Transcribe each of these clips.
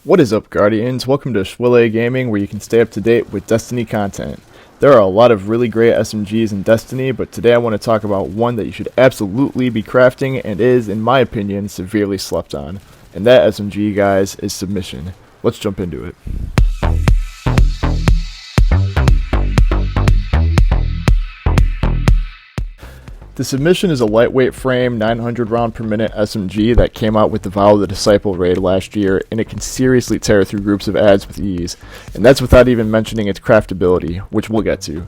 What is up, Guardians? Welcome to Schwille Gaming, where you can stay up to date with Destiny content. There are a lot of really great SMGs in Destiny, but today I want to talk about one that you should absolutely be crafting and is, in my opinion, severely slept on. And that SMG, guys, is Submission. Let's jump into it. The Submission is a lightweight frame, 900 round per minute SMG that came out with the Vow of the Disciple raid last year, and it can seriously tear through groups of adds with ease, and that's without even mentioning its craftability, which we'll get to.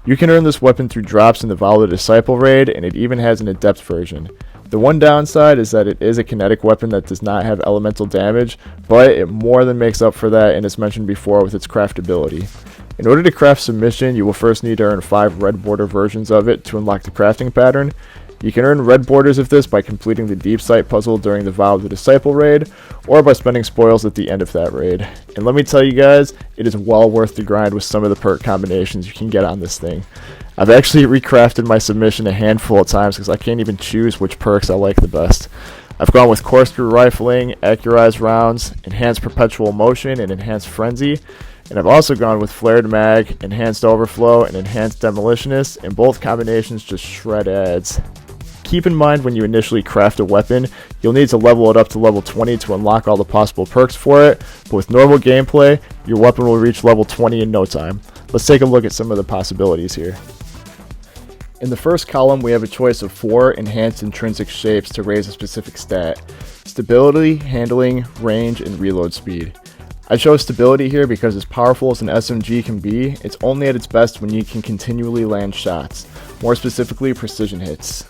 You can earn this weapon through drops in the Vow of the Disciple raid, and it even has an adept version. The one downside is that it is a kinetic weapon that does not have elemental damage, but it more than makes up for that, and as mentioned before, with its craftability. In order to craft Submission, you will first need to earn 5 red border versions of it to unlock the crafting pattern. You can earn red borders of this by completing the deep sight puzzle during the Vow of the Disciple raid, or by spending spoils at the end of that raid. And let me tell you guys, it is well worth the grind with some of the perk combinations you can get on this thing. I've actually recrafted my Submission a handful of times because I can't even choose which perks I like the best. I've gone with corkscrew rifling, accurized rounds, enhanced perpetual motion, and enhanced frenzy. And I've also gone with flared mag, enhanced overflow, and enhanced demolitionist, and both combinations just shred adds. Keep in mind when you initially craft a weapon, you'll need to level it up to level 20 to unlock all the possible perks for it, but with normal gameplay, your weapon will reach level 20 in no time. Let's take a look at some of the possibilities here. In the first column, we have a choice of 4 enhanced intrinsic shapes to raise a specific stat: stability, handling, range, and reload speed. I chose stability here because as powerful as an SMG can be, it's only at its best when you can continually land shots, more specifically precision hits.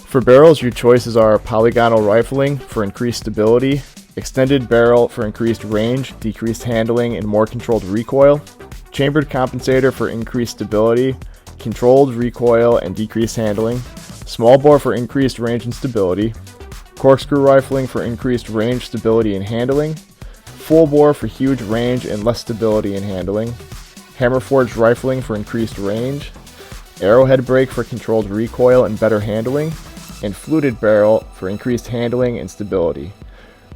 For barrels, your choices are polygonal rifling for increased stability, extended barrel for increased range, decreased handling, and more controlled recoil, chambered compensator for increased stability, controlled recoil and decreased handling, small bore for increased range and stability, corkscrew rifling for increased range, stability, and handling, full bore for huge range and less stability and handling, hammer forged rifling for increased range, arrowhead brake for controlled recoil and better handling, and fluted barrel for increased handling and stability.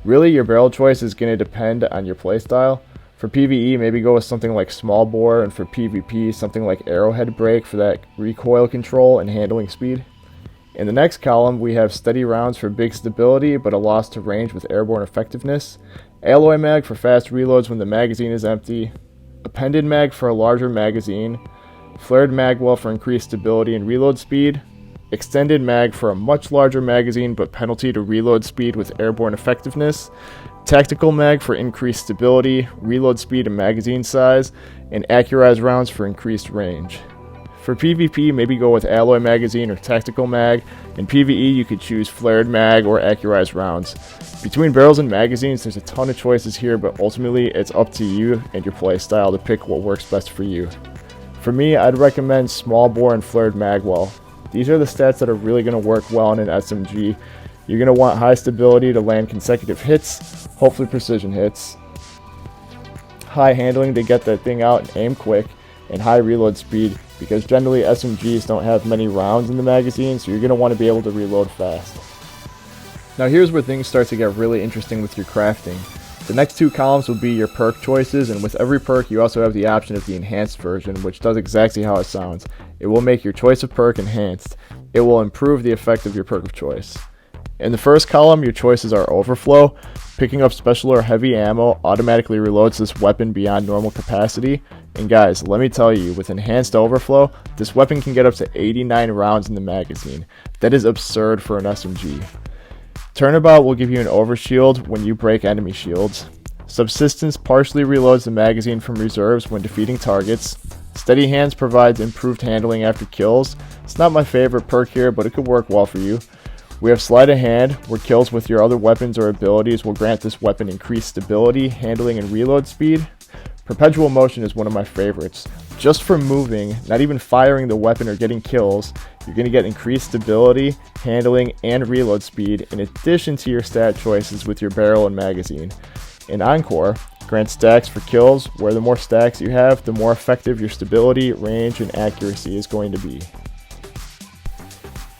Really, your barrel choice is going to depend on your playstyle. For PvE, maybe go with something like small bore, and for PvP, something like arrowhead brake for that recoil control and handling speed. In the next column, we have steady rounds for big stability but a loss to range with airborne effectiveness, alloy mag for fast reloads when the magazine is empty, appended mag for a larger magazine, flared magwell for increased stability and reload speed, extended mag for a much larger magazine but penalty to reload speed with airborne effectiveness, tactical mag for increased stability, reload speed and magazine size, and accurized rounds for increased range. For PvP, maybe go with alloy magazine or tactical mag. In PvE, you could choose flared mag or accurized rounds. Between barrels and magazines, there's a ton of choices here, but ultimately it's up to you and your playstyle to pick what works best for you. For me, I'd recommend small bore and flared magwell. These are the stats that are really going to work well in an SMG. You're going to want high stability to land consecutive hits, hopefully precision hits, high handling to get that thing out and aim quick, and high reload speed, because generally SMGs don't have many rounds in the magazine, so you're going to want to be able to reload fast. Now here's where things start to get really interesting with your crafting. The next 2 columns will be your perk choices, and with every perk you also have the option of the enhanced version, which does exactly how it sounds. It will make your choice of perk enhanced. It will improve the effect of your perk of choice. In the first column, your choices are overflow. Picking up special or heavy ammo automatically reloads this weapon beyond normal capacity. And guys, let me tell you, with enhanced overflow, this weapon can get up to 89 rounds in the magazine. That is absurd for an SMG. Turnabout will give you an overshield when you break enemy shields. Subsistence partially reloads the magazine from reserves when defeating targets. Steady Hands provides improved handling after kills. It's not my favorite perk here, but it could work well for you. We have Sleight of Hand, where kills with your other weapons or abilities will grant this weapon increased stability, handling, and reload speed. Perpetual Motion is one of my favorites. Just for moving, not even firing the weapon or getting kills, you're going to get increased stability, handling, and reload speed in addition to your stat choices with your barrel and magazine. And Encore grants stacks for kills, where the more stacks you have, the more effective your stability, range, and accuracy is going to be.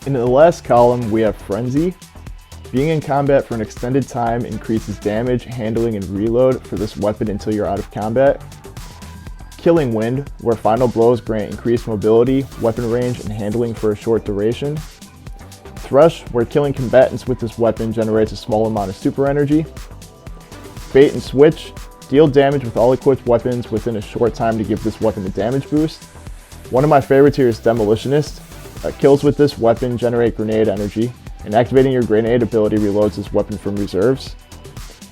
In the last column, we have Frenzy. Being in combat for an extended time increases damage, handling, and reload for this weapon until you're out of combat. Killing Wind, where final blows grant increased mobility, weapon range, and handling for a short duration. Thrush, where killing combatants with this weapon generates a small amount of super energy. Bait and Switch, deal damage with all equipped weapons within a short time to give this weapon a damage boost. One of my favorites here is Demolitionist. Kills with this weapon generate grenade energy, and activating your grenade ability reloads this weapon from reserves.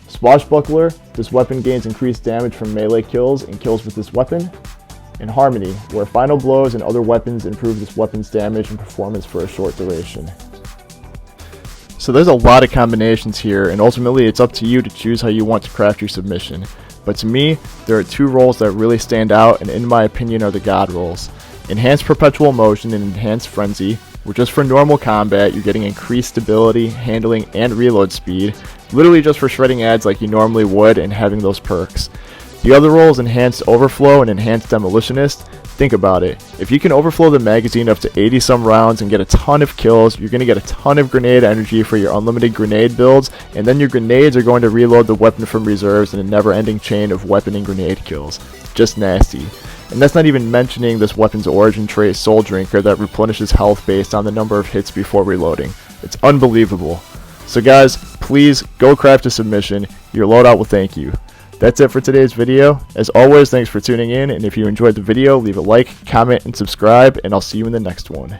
Swashbuckler, this weapon gains increased damage from melee kills and kills with this weapon. And Harmony, where final blows and other weapons improve this weapon's damage and performance for a short duration. So there's a lot of combinations here, and ultimately it's up to you to choose how you want to craft your submission. But to me, there are two roles that really stand out, and in my opinion are the God roles. Enhanced Perpetual Motion and Enhanced Frenzy, where just for normal combat you're getting increased stability, handling, and reload speed, literally just for shredding ads like you normally would and having those perks. The other role is Enhanced Overflow and Enhanced Demolitionist. Think about it. If you can overflow the magazine up to 80 some rounds and get a ton of kills, you're going to get a ton of grenade energy for your unlimited grenade builds, and then your grenades are going to reload the weapon from reserves in a never-ending chain of weapon and grenade kills. Just nasty. And that's not even mentioning this weapon's origin trait, Soul Drinker, that replenishes health based on the number of hits before reloading. It's unbelievable. So guys, please go craft a submission. Your loadout will thank you. That's it for today's video. As always, thanks for tuning in, and if you enjoyed the video, leave a like, comment, and subscribe, and I'll see you in the next one.